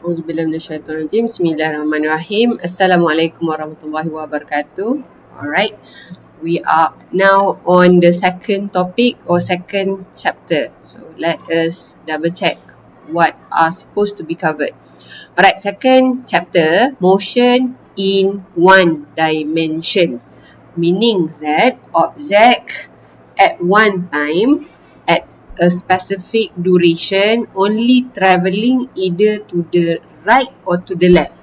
Auzubillahi minasyaitonirrajim. Bismillahirrahmanirrahim. Assalamualaikum warahmatullahi wabarakatuh. Alright, we are now on the second topic or second chapter. So let us double check what are supposed to be covered. Alright, second chapter, motion in one dimension. Meaning that object at one time at a specific duration only travelling either to the right or to the left,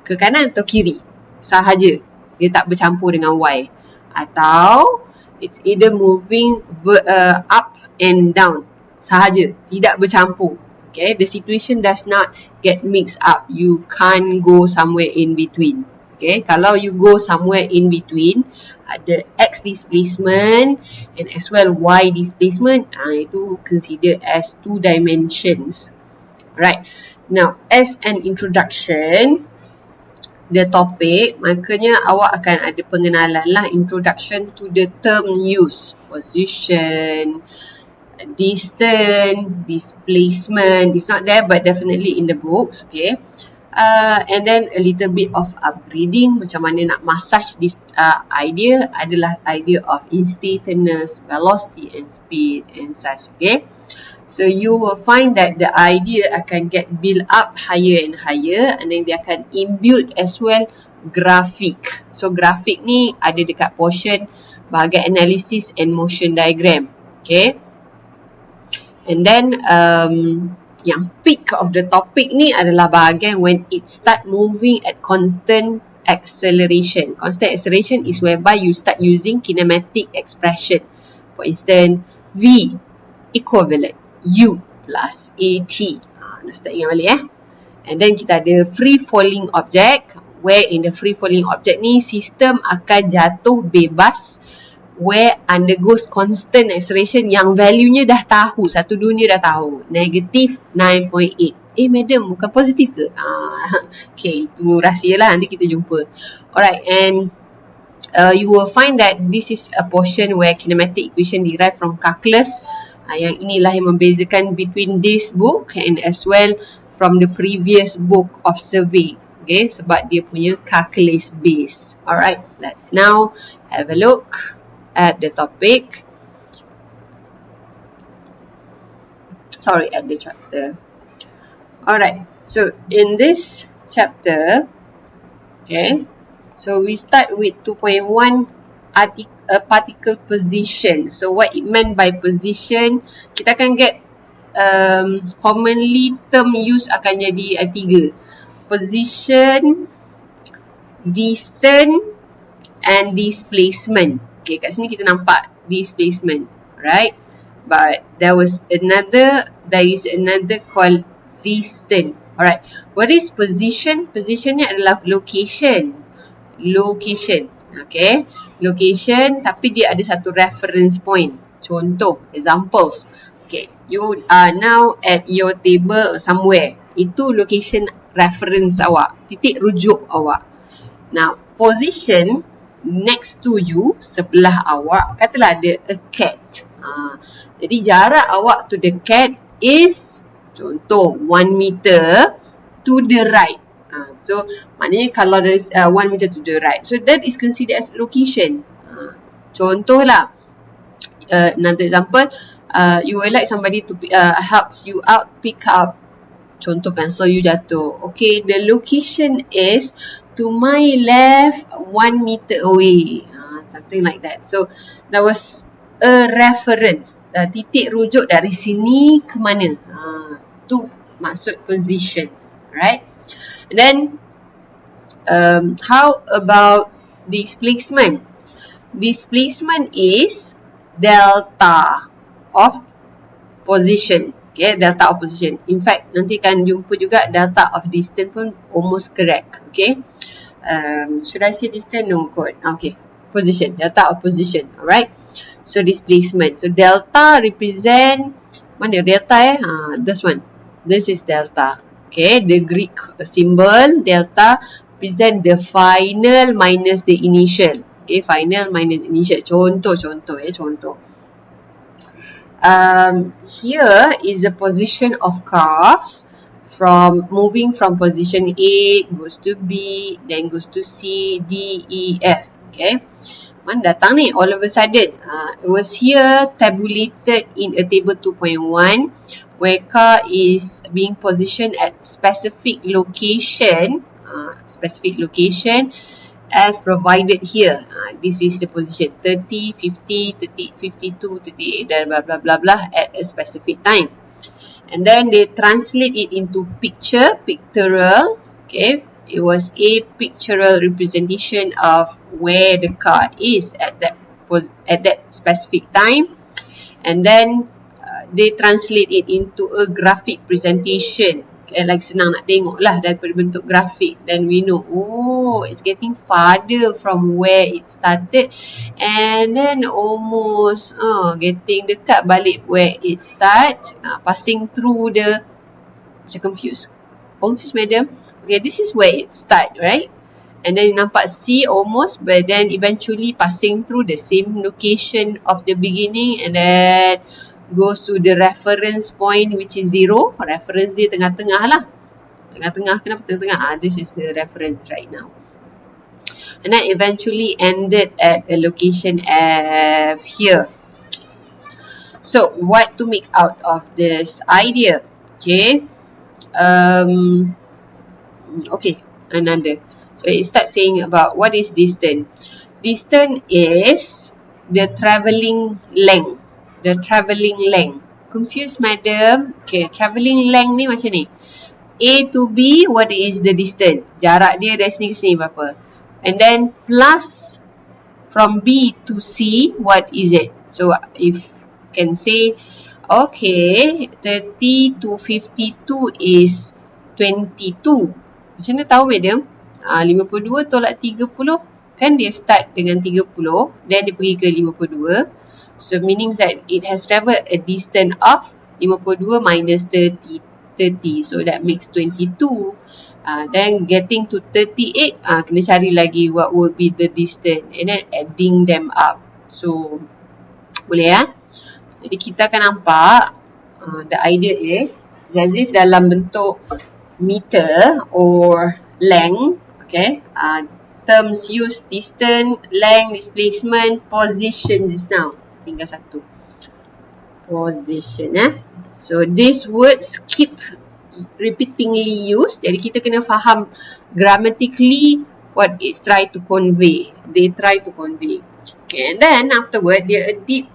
ke kanan atau kiri sahaja, dia tak bercampur dengan Y, atau it's either moving up and down sahaja, tidak bercampur. Okay, the situation does not get mixed up, you can't go somewhere in between. Okay, kalau you go somewhere in between, ada X displacement and as well Y displacement, itu considered as two dimensions. Right, now as an introduction, the topic, makanya awak akan ada pengenalan lah, introduction to the term use, position, distance, displacement. It's not there but definitely in the books. Okay, and then a little bit of upgrading, macam mana nak massage this idea adalah idea of instantaneous, velocity and speed and such. Okay, so you will find that the idea akan get built up higher and higher, and then dia akan imbued as well grafik. So grafik ni ada dekat portion bahagian analysis and motion diagram. Okay, and then yang peak of the topic ni adalah bahagian when it start moving at constant acceleration. Constant acceleration is whereby you start using kinematic expression. For instance, V equivalent U plus AT. Dah start ingat balik And then kita ada free falling object, where in the free falling object ni sistem akan jatuh bebas, where undergoes constant acceleration yang value-nya dah tahu, satu dunia dah tahu, negative 9.8. Madam, bukan positif ke? Okay, itu rahsia lah, nanti kita jumpa. Alright, and you will find that this is a portion where kinematic equation derived from calculus. Yang inilah yang membezakan between this book and as well from the previous book of survey. Okay, sebab dia punya calculus base. Alright, let's now have a look at the topic. Sorry, at the chapter. Alright, so in this chapter, okay, so we start with 2.1 particle position. So what it meant by position, kita akan get commonly term use akan jadi 3. Position, distance and displacement. Okay, kat sini kita nampak displacement, right? But there is another called distance. Alright, what is position? Position ni adalah location. Okay, location, tapi dia ada satu reference point. Contoh, examples. Okay, you are now at your table somewhere. Itu location reference awak, titik rujuk awak. Now, position next to you, sebelah awak, katalah ada a cat. Jadi jarak awak to the cat is, contoh, 1 meter to the right. So maknanya kalau there is 1 meter to the right, so that is considered as location. Contohlah, another example, you would like somebody to helps you out, pick up, contoh pencil you jatuh. Okay, the location is to my left 1 meter away, something like that. So that was a reference, titik rujuk dari sini ke mana, tu maksud position, right? And then how about displacement? Displacement is delta of position. Okay, delta of position. In fact, nanti akan jumpa juga delta of distance pun almost correct. Okay, should I say distance? No kot. Okay, position, delta of position. Alright, so displacement. So delta represent, mana delta this one. This is delta. Okay, the Greek symbol delta represent the final minus the initial. Okay, final minus initial. Contoh. Here is the position of cars from moving from position A goes to B, then goes to C, D, E, F. Okay, mana datang ni all of a sudden? It was here tabulated in a table 2.1 where car is being positioned at specific location as provided here. This is the position 30, 50, 30, 52, 38 dan blah blah blah blah at a specific time. And then they translate it into pictorial. Okay, it was a pictorial representation of where the car is at that specific time. And then they translate it into a graphic presentation. Okay, like senang nak tengok lah daripada bentuk grafik. Then we know, oh, it's getting farther from where it started. And then almost getting dekat balik where it start. Passing through the, macam confused madam. Okay, this is where it start, right? And then nampak C almost, but then eventually passing through the same location of the beginning and then goes to the reference point which is 0. Reference dia tengah-tengah lah. Tengah-tengah, kenapa tengah-tengah? This is the reference right now. And then eventually ended at a location F here. So, what to make out of this idea? Okay. Okay, another. So, it starts saying about what is distance. Distance is the travelling length. The travelling length. Confused, madam? Okay, travelling length ni macam ni. A to B, what is the distance? Jarak dia dari sini ke sini berapa? And then plus from B to C, what is it? So, if can say, okay, 30 to 52 is 22. Macam mana tahu, madam? 52 tolak 30. Kan dia start dengan 30, then dia pergi ke 52. So, meaning that it has travelled a distance of 52 minus 30. So, that makes 22. Then, getting to 38, kena cari lagi what would be the distance. And then, adding them up. So, boleh ya? Jadi, kita akan nampak, the idea is, as if dalam bentuk meter or length, okay, terms used distance, length, displacement, position just now. Tinggal satu. Position. So, these words keep repeatedly used. Jadi, kita kena faham grammatically what it's try to convey. They try to convey. Okay, and then afterward, dia edit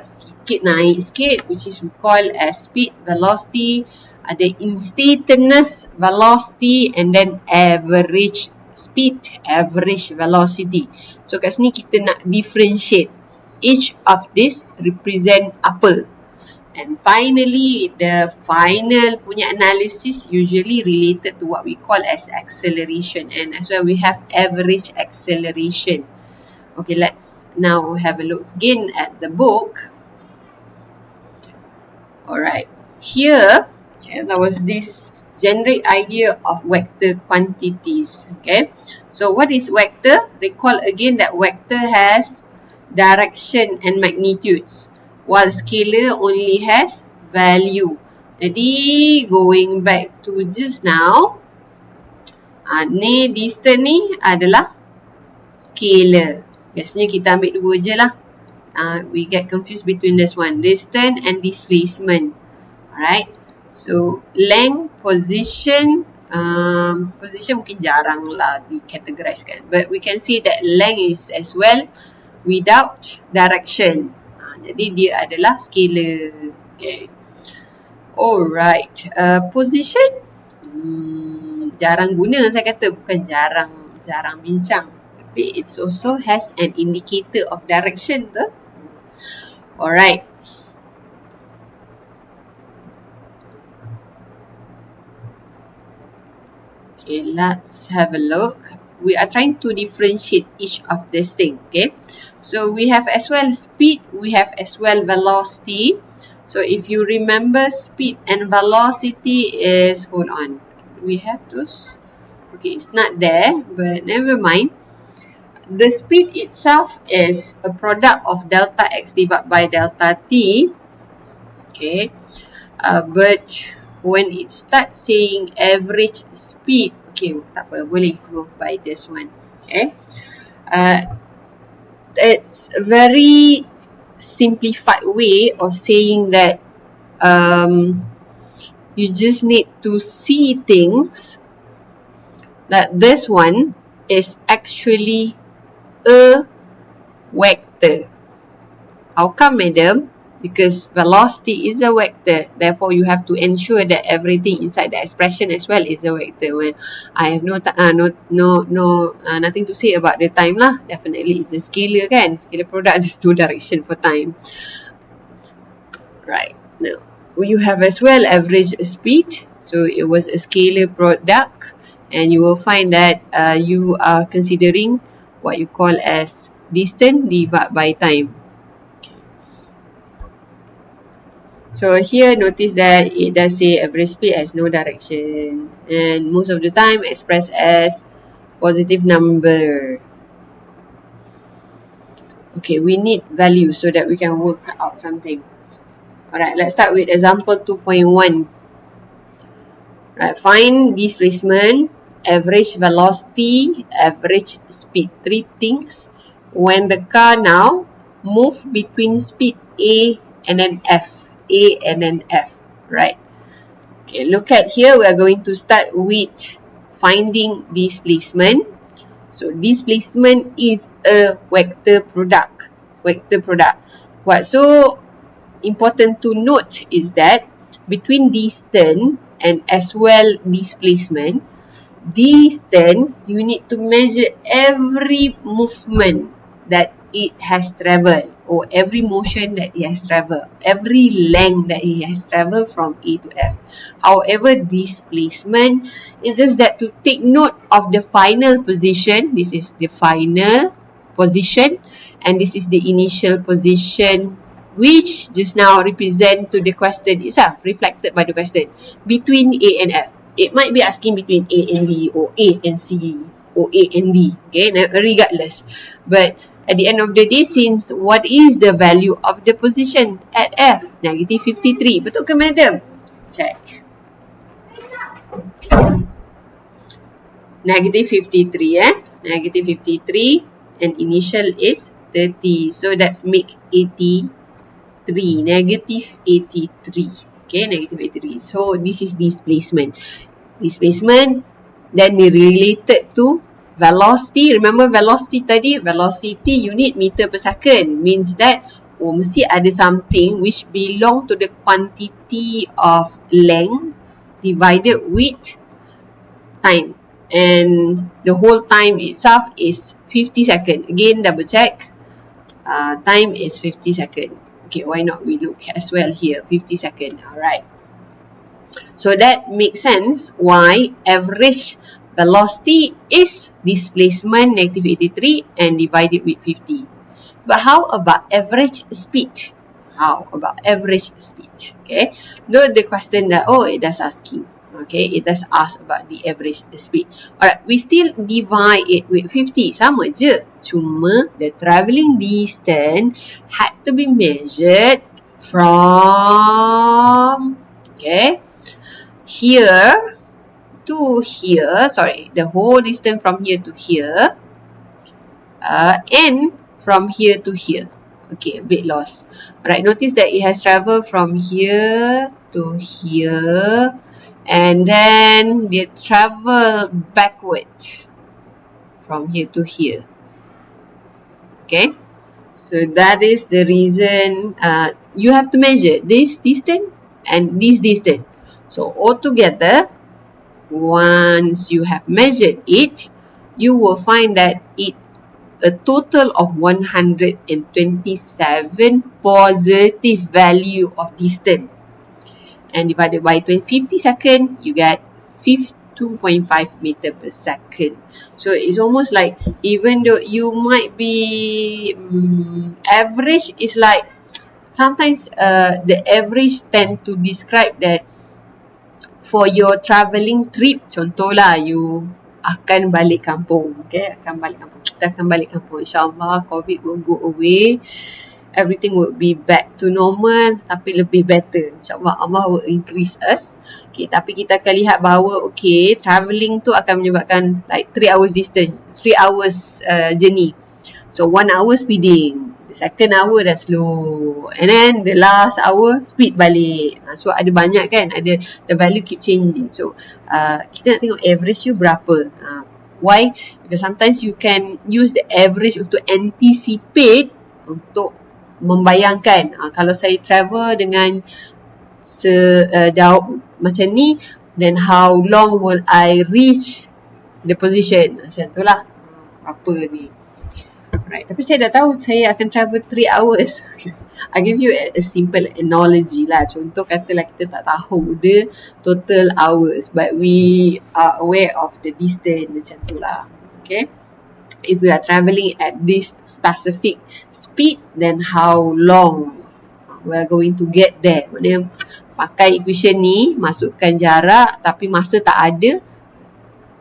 sikit naik sikit, which is we call as speed, velocity, ada instantaneous velocity and then average speed, average velocity. So kat sini kita nak differentiate each of this represent apa. And finally, the final punya analysis usually related to what we call as acceleration, and as well we have average acceleration. Okay, let's now have a look again at the book. Alright, here there was this generic idea of vector quantities. Okay, so what is vector? Recall again that vector has direction and magnitudes, while scalar only has value. Jadi going back to just now, ni distance ni adalah scalar. Biasanya kita ambil dua je lah. We get confused between this one, distance and displacement. Alright. So, length, position, position mungkin jarang lah dikategoriskan. But we can see that length is as well without direction. Jadi, dia adalah scalar. Okay. Alright. Position, jarang guna saya kata. Bukan jarang bincang. Tapi, it also has an indicator of direction tu. Alright. Okay, let's have a look. We are trying to differentiate each of these things. Okay, so we have as well speed, we have as well velocity. So if you remember, speed and velocity is, hold on, we have those. Okay, it's not there, but never mind. The speed itself is a product of delta x divided by delta t. Okay, but when it starts saying average speed, okay, tak apa, boleh go by this one. Okay, it's a very simplified way of saying that you just need to see things that this one is actually a vector. How come, madam? Because velocity is a vector. Therefore, you have to ensure that everything inside the expression as well is a vector. When I have nothing to say about the time lah. Definitely, it's a scalar kan. Scalar product, there's no direction for time. Right. Now, you have as well average speed. So it was a scalar product, and you will find that you are considering what you call as distance divided by time. So here notice that it does say average speed has no direction, and most of the time expressed as positive number. Okay, we need value so that we can work out something. Alright, let's start with example 2.1. Right, find displacement, average velocity, average speed. Three things when the car now move between speed A and then F. A and then F, right? Okay, look at here. We are going to start with finding displacement. So displacement is a vector product. Vector product. What's so important to note is that between distance and as well displacement, distance you need to measure every movement that it has travelled, or every motion that it has travelled, every length that it has travelled from A to F. However, displacement is just that to take note of the final position. This is the final position, and this is the initial position, which just now represent to the question itself, reflected by the question, between A and F. It might be asking between A and B, or A and C, or A and D, okay, regardless. But at the end of the day, since what is the value of the position at F? Negative 53. Betul ke, madam? Check. Negative 53, Negative 53, and initial is 30. So that's make 83. Negative 83. Okay, negative 83. So this is displacement. Displacement then related to velocity. Remember velocity tadi? Velocity unit meter per second. Means that mesti ada something which belong to the quantity of length divided with time. And the whole time itself is 50 seconds. Again, double check. Time is 50 seconds. Okay, why not we look as well here, 50 seconds. Alright. So that makes sense why average velocity is displacement negative 83 and divided with 50. But how about average speed? How about average speed? Okay, note the question that, it does asking. Okay, it does ask about the average speed. Alright, we still divide it with 50. Sama je. Cuma the travelling distance had to be measured from, okay, here to here, the whole distance from here to here, and from here to here. Okay, a bit lost. Alright, notice that it has travelled from here to here, and then they travel backwards from here to here. Okay, so that is the reason you have to measure this distance and this distance. So altogether, once you have measured it, you will find that it a total of 127 positive value of distance, and divided by 50 seconds, you get 2.5 meter per second. So it's almost like, even though you might be average, is like sometimes the average tend to describe that for your travelling trip, contohlah you akan balik kampung, okay, kita akan balik kampung, insyaAllah COVID will go away, everything will be back to normal, tapi lebih better, insyaAllah Allah will increase us, Okay, tapi kita akan lihat bahawa okay, travelling tu akan menyebabkan like 3 hours distance, 3 hours journey. So 1 hour speeding, the second hour dah slow, and then the last hour speed balik. So ada banyak kan, ada the value keep changing. So kita nak tengok average you berapa. Why? Because sometimes you can use the average untuk anticipate, untuk membayangkan kalau saya travel dengan sejauh macam ni, then how long will I reach the position, macam tu lah. Apa ni, right? Tapi saya dah tahu saya akan travel 3 hours. I give you a simple analogy lah. Contoh katalah kita tak tahu the total hours, but we are aware of the distance, macam tu lah. Okay, if we are travelling at this specific speed, then how long we are going to get there. Maknanya pakai equation ni, masukkan jarak tapi masa tak ada,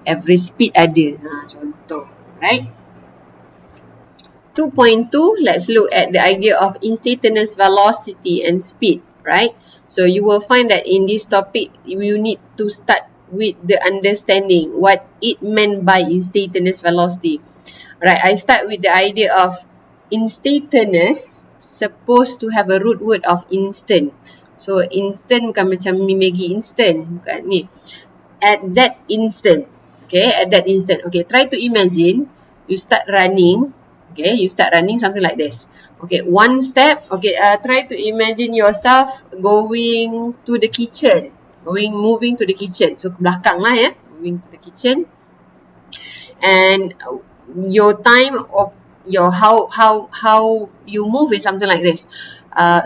average speed ada. Contoh, right? 2.2, let's look at the idea of instantaneous velocity and speed, right? So you will find that in this topic, you need to start with the understanding what it meant by instantaneous velocity. Right, I start with the idea of instantaneous supposed to have a root word of instant. So instant bukan macam mi Maggi instant, bukan ni. At that instant. Okay, at that instant. Okay, try to imagine you start running. Okay, you start running something like this. Okay, one step. Okay, try to imagine yourself going to the kitchen. Moving to the kitchen. So ke belakang lah ya. Moving to the kitchen. And your time of your how you move is something like this.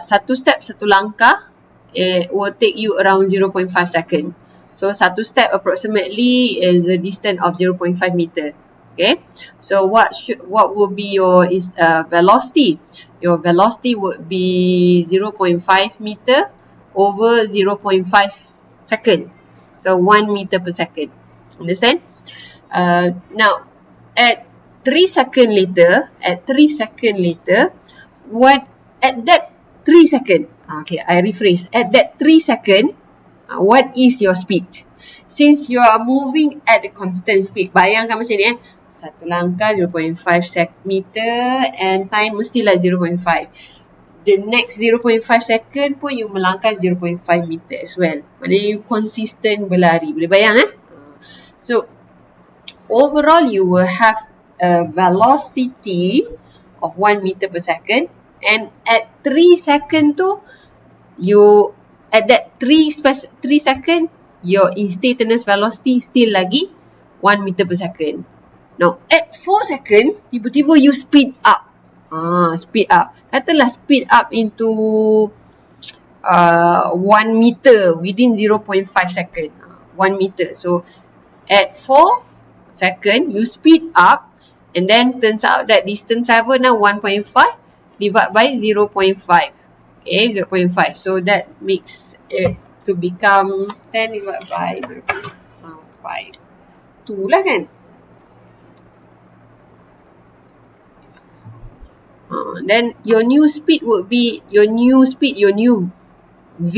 Satu step, satu langkah, it will take you around 0.5 second. So satu step approximately is a distance of 0.5 meter. Okay, so what will be your velocity? Your velocity would be 0.5 meter over 0.5 second. So 1 meter per second. Understand? Now at 3 seconds later, what at that 3 second, okay, I rephrase, at that 3 second, what is your speed? Since you are moving at a constant speed, bayangkan macam ni satu langkah 0.5 meter and time mestilah 0.5. The next 0.5 second pun you melangkah 0.5 meter as well. Maknanya you consistent berlari. Boleh bayang So overall you will have a velocity of 1 meter per second, and at 3 second tu you at that 3 second your instantaneous velocity still lagi 1 meter per second. Now at 4 second tiba-tiba you speed up. Speed up. Katalah speed up into 1 meter within 0.5 second. 1 meter. So at 4 second you speed up, and then turns out that distance travel now 1.5 divided by 0.5. Okay, 0.5. So that makes it to become 10 divided by 0.5. 2 lah kan? Then your new speed would be, your new V,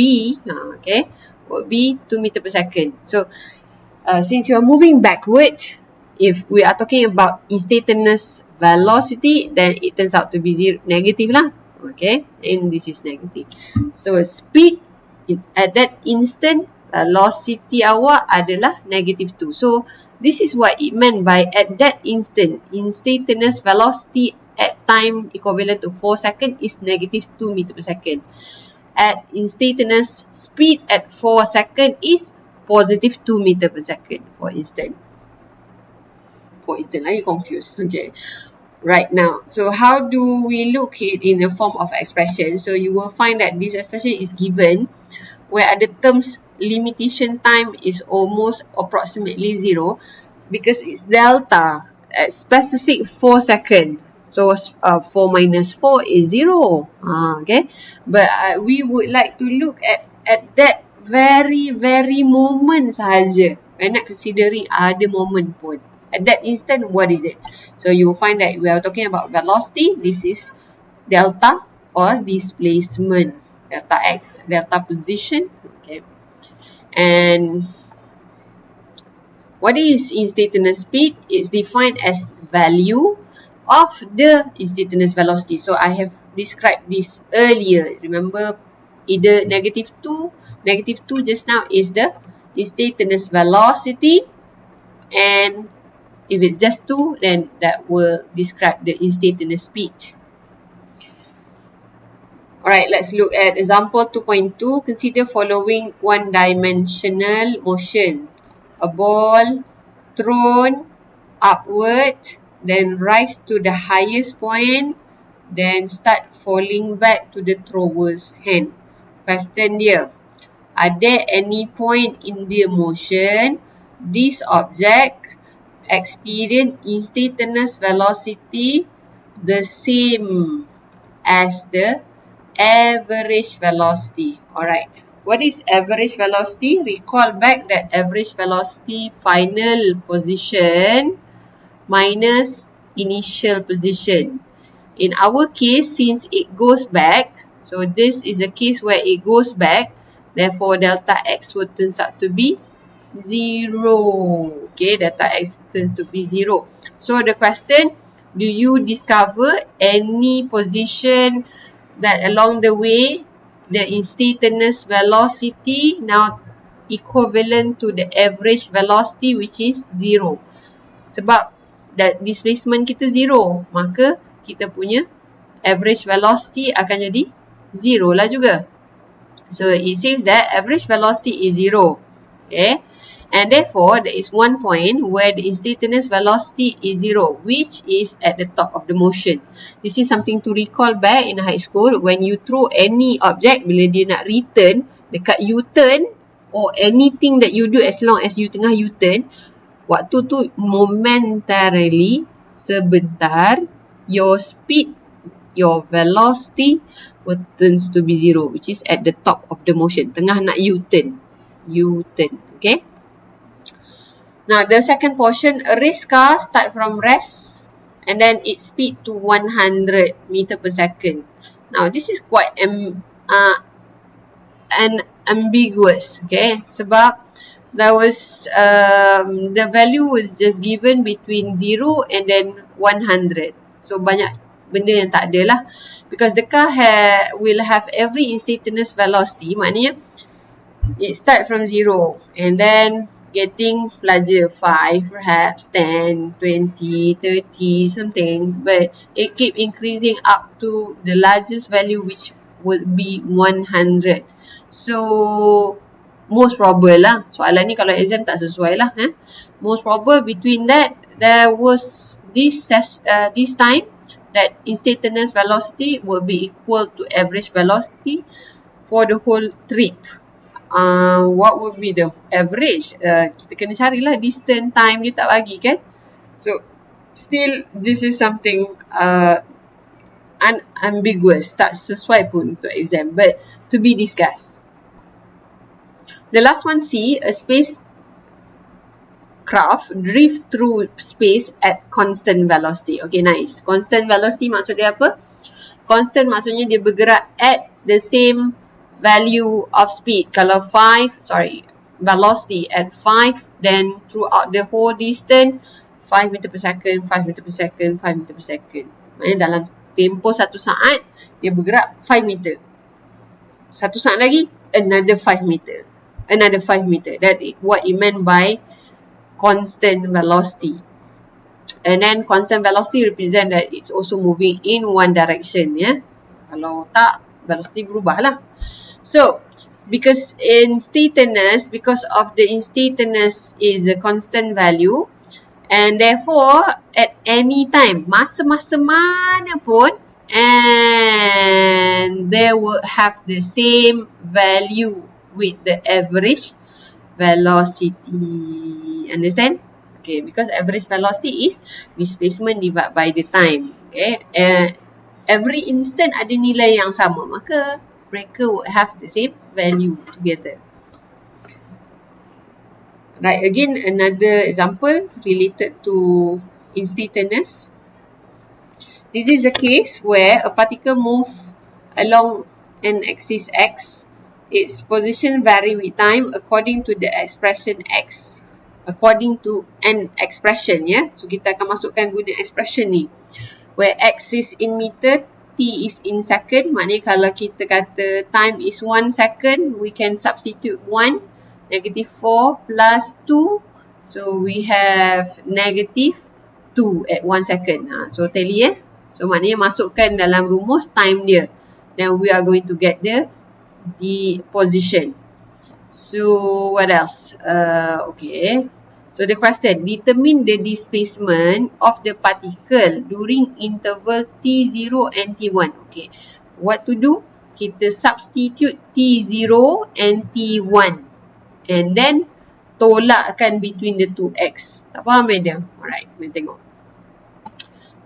okay, would be 2 meter per second. So since you are moving backward, if we are talking about instantaneous velocity, then it turns out to be negative lah. Okay, and this is negative. So speed at that instant, velocity awak adalah negative 2. So this is what it meant by at that instant, instantaneous velocity at time equivalent to 4 seconds is negative 2 meter per second. At instantaneous speed at 4 seconds is positive 2 meter per second, for instance. Are you confused? Okay. Right now, so how do we look it in a form of expression? So you will find that this expression is given where the terms limitation time is almost approximately 0 because it's delta at specific 4 seconds. So 4 minus 4 is 0. Okay, but we would like to look at that very moment sahaja. We're not considering other moment pun. At that instant, what is it? So you will find that we are talking about velocity. This is delta or displacement, delta x, delta position. Okay, And what is instantaneous speed? It's defined as value of the instantaneous velocity. So I have described this earlier. Remember, either -2 just now is the instantaneous velocity, and if it's just 2, then that will describe the instantaneous speed. Alright, let's look at example 2.2. Consider following one-dimensional motion. A ball thrown upward, then rise to the highest point, then start falling back to the thrower's hand. Question dia, are there any point in the motion this object experience instantaneous velocity the same as the average velocity? Alright, what is average velocity? Recall back that average velocity final position minus initial position. In our case, since it goes back, so this is a case where it goes back, therefore delta x will turns out to be 0. Okay, delta x turns to be 0. So the question, do you discover any position that along the way the instantaneous velocity now equivalent to the average velocity, which is 0? Sebab displacement kita 0, maka kita punya average velocity akan jadi 0 lah juga. So it says that average velocity is 0. Okay. And therefore, there is one point where the instantaneous velocity is 0, which is at the top of the motion. This is something to recall back in high school. When you throw any object, bila dia nak return, dekat U-turn or anything that you do as long as you tengah U-turn, waktu tu momentarily, sebentar, your speed, your velocity will turns to be 0, which is at the top of the motion. Tengah nak U-turn. Okay? Now, the second portion, a race car start from rest and then its speed to 100 meter per second. Now, this is quite ambiguous, okay? Sebab there was the value was just given between 0 and then 100. So banyak benda yang tak ada lah, because the car will have every instantaneous velocity. Maknanya it start from 0 and then getting larger, 5 perhaps, 10, 20, 30 something, but it keep increasing up to the largest value, which would be 100. So most probable lah, soalan ni kalau exam tak sesuai lah, most probable between that, there was this time that instantaneous velocity will be equal to average velocity for the whole trip. What would be the average? Kita kena carilah distance, time dia tak bagi kan. So still this is something unambiguous, tak sesuai pun untuk exam, but to be discussed. The last one, C, a spacecraft drift through space at constant velocity. Okay, nice. Constant velocity maksud dia apa? Constant maksudnya dia bergerak at the same value of speed. Kalau velocity at 5, then throughout the whole distance, 5 meter per second, 5 meter per second, 5 meter per second. Maksudnya dalam tempoh 1 saat, dia bergerak 5 meter. 1 saat lagi, another 5 meter. Another 5 meter. That is what it meant by constant velocity. And then constant velocity represent that it's also moving in one direction, ya. Kalau tak, velocity berubah lah. So, because of the instantaneous is a constant value, and therefore at any time, masa-masa mana pun, and they will have the same value with the average velocity. Understand? Okay, because average velocity is displacement divided by the time. Okay, every instant ada nilai yang sama, maka mereka would have the same value together. Right, again another example related to instantaneous. This is a case where a particle moves along an axis X its position vary with time according to the expression X. According to an expression, ya. So, kita akan masukkan guna expression ni. Where X is in meter, T is in second. Maknanya kalau kita kata time is 1 second, we can substitute 1, negative 4 plus 2. So, we have negative 2 at 1 second. So, tally So, maknanya masukkan dalam rumus time dia. Then, we are going to get the position. So, what else? Okay. So, the question, determine the displacement of the particle during interval T0 and T1. Okay. What to do? Kita substitute T0 and T1. And then, tolakkan between the two X. Tak faham dia? Alright, kita tengok.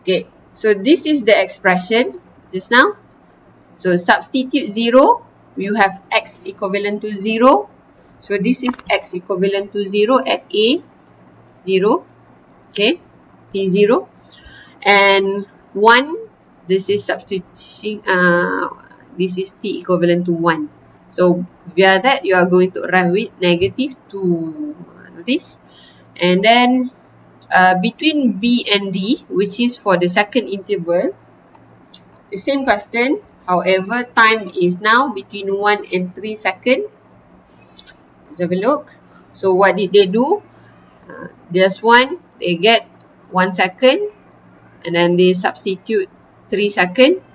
Okay. So, this is the expression just now. So, substitute 0. You have X equivalent to 0. So, this is X equivalent to 0 at A. 0. Okay. T0. And 1. This is substituting. This is T equivalent to 1. So, via that, you are going to arrive with negative 2. Notice. And then, between B and D, which is for the second interval, the same question. However, time is now between 1 and 3 seconds. Let's have a look. So, what did they do? Just one, they get 1 second. And then they substitute 3 seconds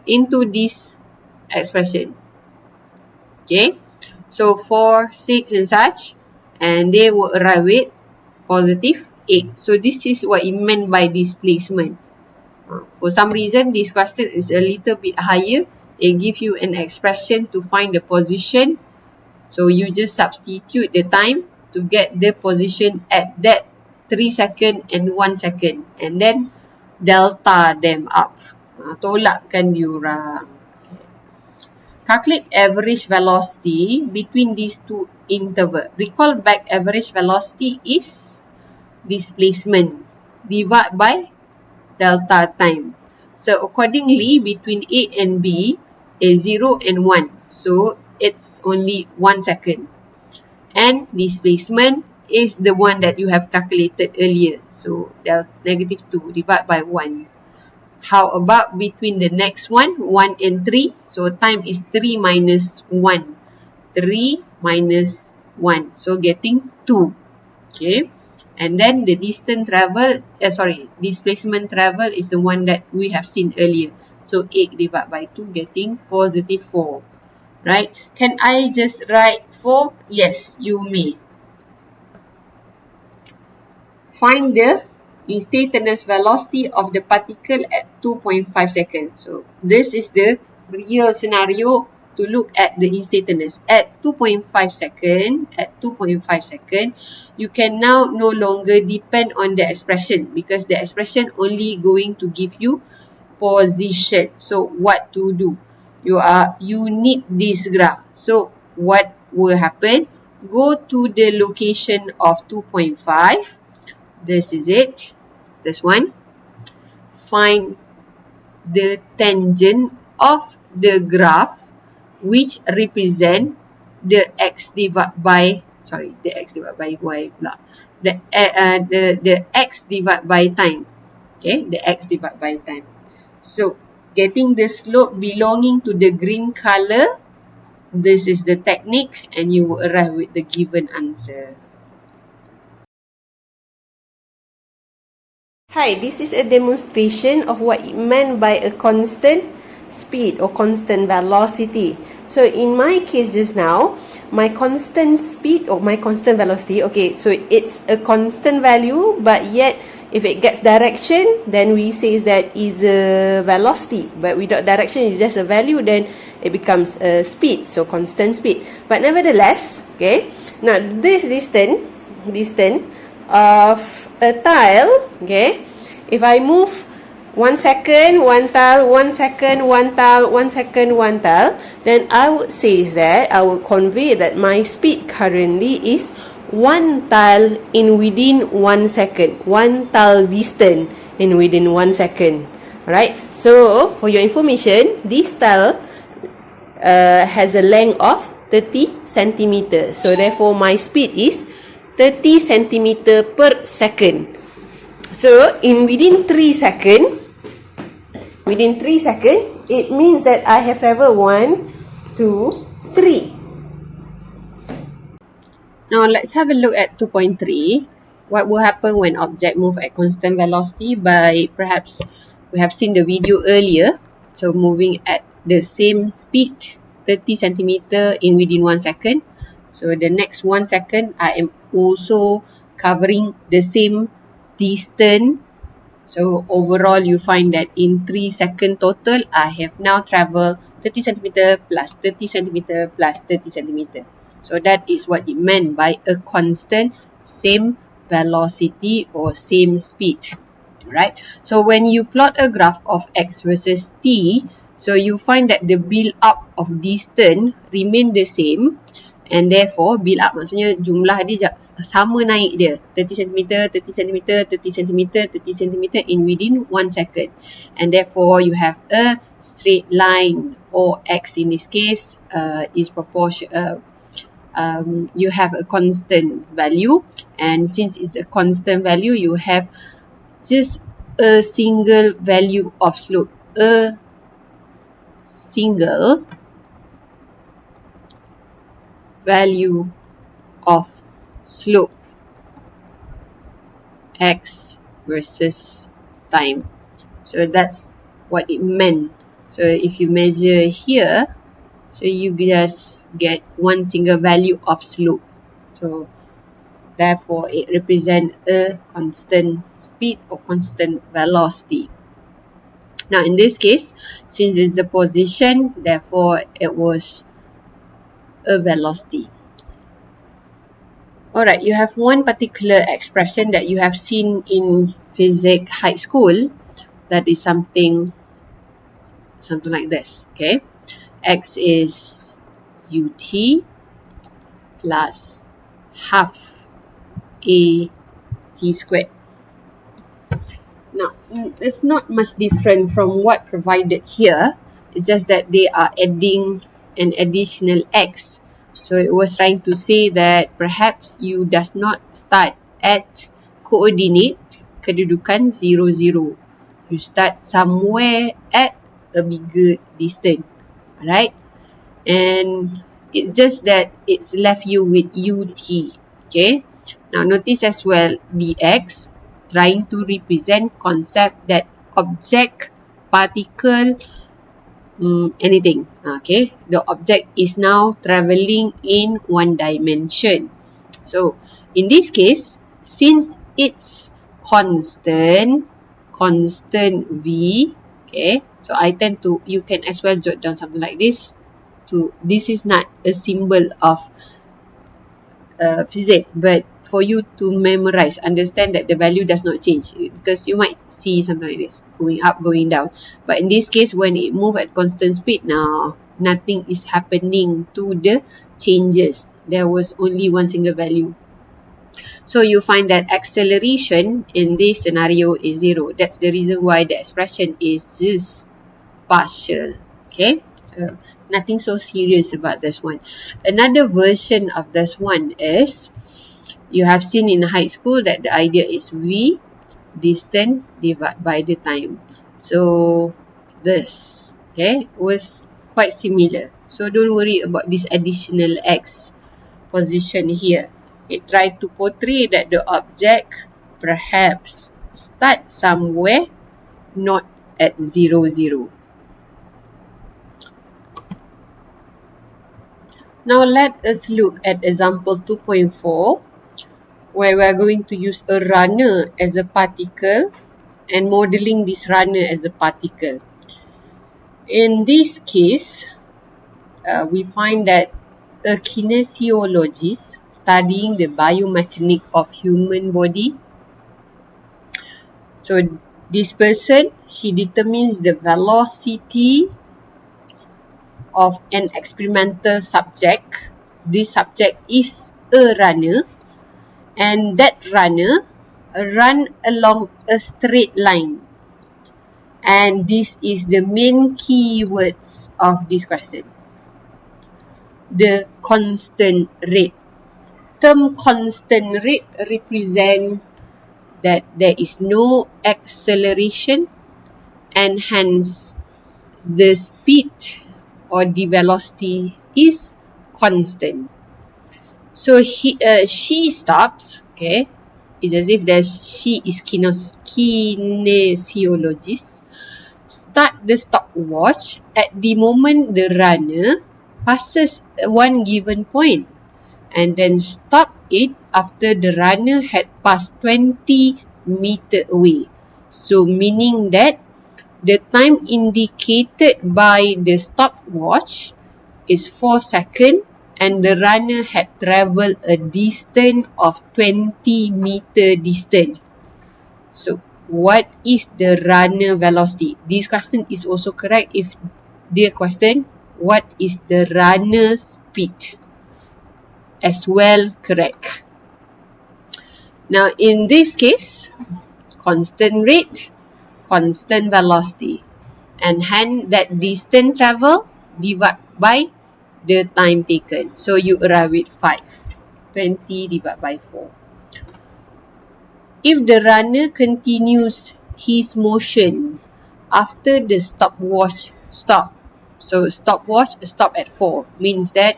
into this expression. Okay. So, 4, 6 and such. And they will arrive with positive 8. So, this is what it meant by displacement. For some reason, this question is a little bit higher. They give you an expression to find the position. So, you just substitute the time to get the position at that 3 second and 1 second. And then, delta them up. Tolakkan diorang. Calculate average velocity between these two intervals. Recall back, average velocity is displacement. Divide by delta time. So, accordingly, between A and B is 0 and 1. So, it's only 1 second. And displacement is the one that you have calculated earlier. So, negative 2 divided by 1. How about between the next one, 1 and 3? So, time is 3 minus 1. 3 minus 1. So, getting 2. Okay. And then the distance travel, displacement travel is the one that we have seen earlier. So, 8 divided by 2 getting positive 4. Right? Can I just write 4? Yes, you may. Find the instantaneous velocity of the particle at 2.5 seconds. So, this is the real scenario to look at the instantaneous. At 2.5 second, you can now no longer depend on the expression because the expression only going to give you position. So, what to do? You need this graph. So, what will happen? Go to the location of 2.5. This is it. This one. Find the tangent of the graph which represent the x divided by y pula. The x divided by time. Okay, the x divided by time. So, getting the slope belonging to the green color, this is the technique and you will arrive with the given answer. Hi, this is a demonstration of what it meant by a constant speed or constant velocity. So in my case just now, my constant speed or my constant velocity, okay, so it's a constant value, but yet if it gets direction, then we say that is a velocity, but without direction it's just a value, then it becomes a speed, so constant speed. But nevertheless, okay, now this distance of a tile, okay, if I move 1 second, 1 tile, 1 second, 1 tile, 1 second, 1 tile, then I would say that I will convey that my speed currently is 1 tile in within 1 second. 1 tile distance in within 1 second. Alright, so for your information, this tile has a length of 30 centimeter. So therefore my speed is 30 centimeter per second. So within 3 seconds, it means that I have traveled 1, 2, 3. Now let's have a look at 2.3. What will happen when object move at constant velocity? By perhaps we have seen the video earlier. So moving at the same speed, 30 centimeter within 1 second. So the next 1 second, I am also covering the same distance. So overall, you find that in 3 seconds total, I have now traveled 30 centimeter plus 30 centimeter plus 30 centimeter. So that is what it meant by a constant same velocity or same speed. Right? So when you plot a graph of x versus t, so you find that the build up of distance remain the same, and therefore build up maksudnya jumlah dia sama naik dia 30 cm, 30 cm, 30 cm, 30 cm within 1 second, and therefore you have a straight line, or x in this case is proportional. You have a constant value, and since it's a constant value, you have just a single value of slope, a single value of slope x versus time. So that's what it meant. So if you measure here, so you just get one single value of slope. So therefore it represents a constant speed or constant velocity. Now in this case, since it's a position, therefore it was a velocity. Alright, you have one particular expression that you have seen in physics high school. That is something like this. Okay, x is ut plus half a t squared. Now, it's not much different from what provided here. It's just that they are adding an additional x. So it was trying to say that perhaps you does not start at coordinate kedudukan 0, 0. You start somewhere at a bigger distance. Alright? And it's just that it's left you with ut. Okay? Now notice as well dx trying to represent concept that object, particle, anything. Okay, the object is now traveling in one dimension. So in this case, since it's constant v, okay, so I tend to, you can as well jot down something like this. This is not a symbol of physics, but for you to memorize, understand that the value does not change, because you might see something like this, going up, going down. But in this case, when it moves at constant speed, now nothing is happening to the changes. There was only one single value. So you find that acceleration in this scenario is 0. That's the reason why the expression is just partial. Okay, so nothing so serious about this one. Another version of this one is, you have seen in high school that the idea is v distance divided by the time. So this, okay, was quite similar. So don't worry about this additional x position here. It tried to portray that the object perhaps starts somewhere, not at 0, 0. Now let us look at example 2.4, where we are going to use a runner as a particle and modeling this runner as a particle. In this case, we find that a kinesiologist studying the biomechanics of human body. So this person, she determines the velocity of an experimental subject. This subject is a runner, and that runner run along a straight line. And this is the main keywords of this question. the constant rate. Term constant rate represent that there is no acceleration and hence the speed or the velocity is constant. So she stops, okay. It's as if she is kinesiologist. Start the stopwatch at the moment the runner passes one given point, and then stop it after the runner had passed 20 meter away. So meaning that the time indicated by the stopwatch is 4 seconds and the runner had travelled a distance of 20 meter distance. So what is the runner velocity? This question is also correct if the question what is the runner speed as well correct. Now in this case, constant rate, constant velocity, and hence that distance travel divided by the time taken. So you arrive with 5. 20 divided by 4. If the runner continues his motion after the stopwatch stop, so stopwatch stop at 4 means that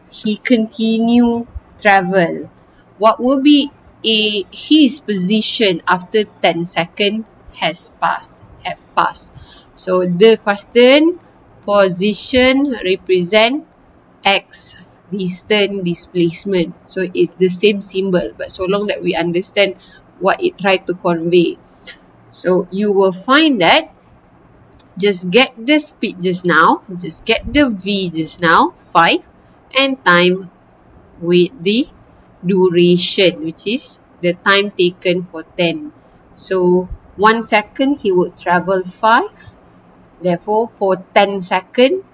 he continue travel. What will be his position after 10 seconds have passed. So the question position represent X, distance, displacement. So it's the same symbol, but so long that we understand what it tried to convey. So you will find that just get the speed just now, just get the V just now, 5, and time with the duration, which is the time taken for 10. So 1 second he would travel 5. Therefore, for 10 seconds,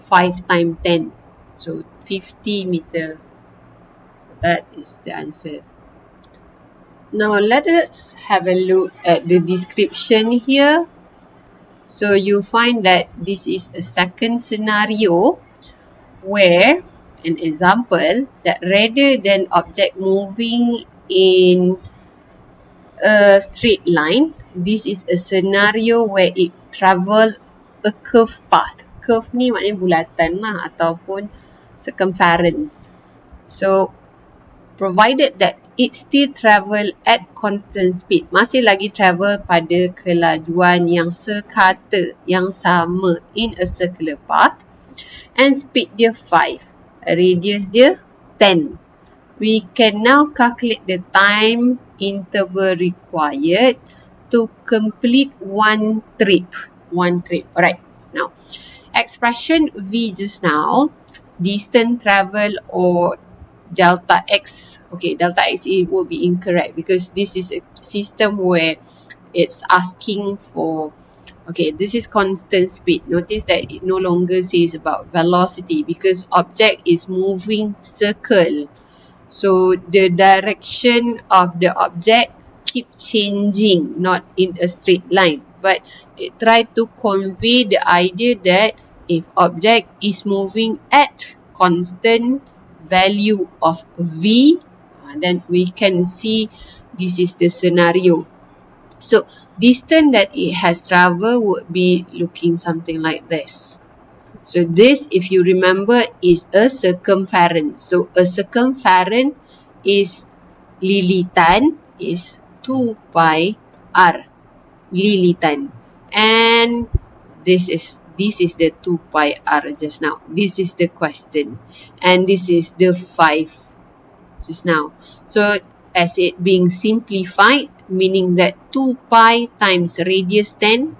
5 times 10. So 50 meter. So that is the answer. Now let us have a look at the description here. So you find that this is a second scenario where an example that rather than object moving in a straight line, this is a scenario where it travel a curved path. Curve ni maknanya bulatan lah ataupun circumference. So provided that it still travel at constant speed, masih lagi travel pada kelajuan yang sekata, yang sama in a circular path, and speed dia 5, radius dia 10. We can now calculate the time interval required to complete one trip. Alright. Now, expression V just now, distance travel or delta X. Okay, delta X it will be incorrect because this is a system where it's asking for, okay, this is constant speed. Notice that it no longer says about velocity because object is moving circle. So the direction of the object keep changing, not in a straight line. But it tried to convey the idea that if object is moving at constant value of V, then we can see this is the scenario. So distance that it has traveled would be looking something like this. So this, if you remember, is a circumference. So a circumference is lilitan is 2 pi r. Lilitan. And this is the 2 pi r just now. This is the question. And this is the 5 just now. So as it being simplified, meaning that 2 pi times radius 10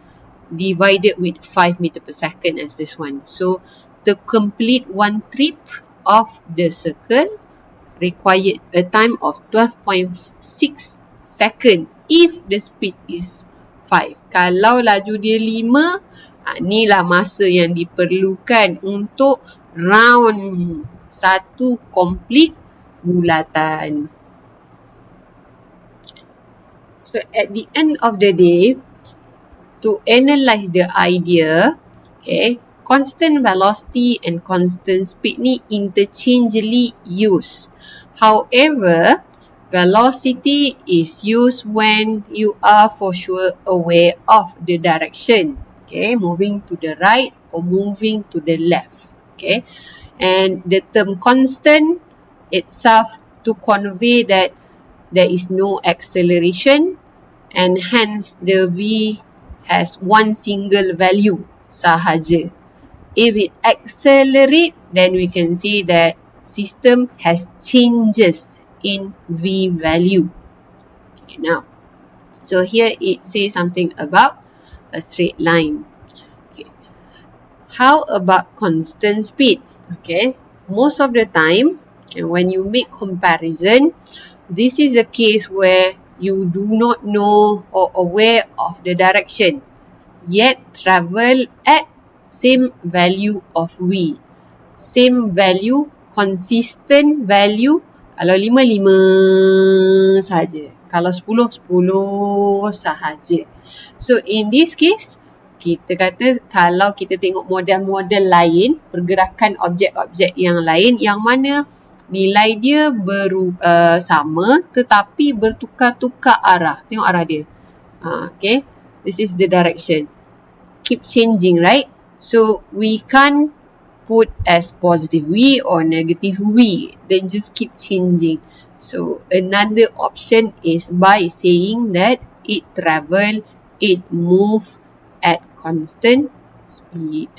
divided with 5 meter per second as this one. So to complete one trip of the circle required a time of 12.6 second if the speed is 5. Kalau laju dia 5, inilah masa yang diperlukan untuk round satu complete bulatan. So at the end of the day, to analyze the idea, okay, constant velocity and constant speed ni interchangeably used. However, velocity is used when you are for sure aware of the direction. Okay, moving to the right or moving to the left. Okay, and the term constant itself to convey that there is no acceleration and hence the V has one single value sahaja. If it accelerate, then we can say that system has changes in V value. Okay, now, so here it says something about a straight line. Okay. How about constant speed? Okay, most of the time, when you make comparison, this is the case where you do not know or aware of the direction, yet travel at same value of V. Same value, consistent value. Kalau 5, 5 sahaja. Kalau 10, 10 sahaja. So in this case, kita kata kalau kita tengok model-model lain, pergerakan objek-objek yang lain yang mana nilai dia sama tetapi bertukar-tukar arah. Tengok arah dia. Okay. This is the direction. Keep changing, right? So we can't put as positive V or negative V. Then just keep changing. So another option is by saying that it move at constant speed.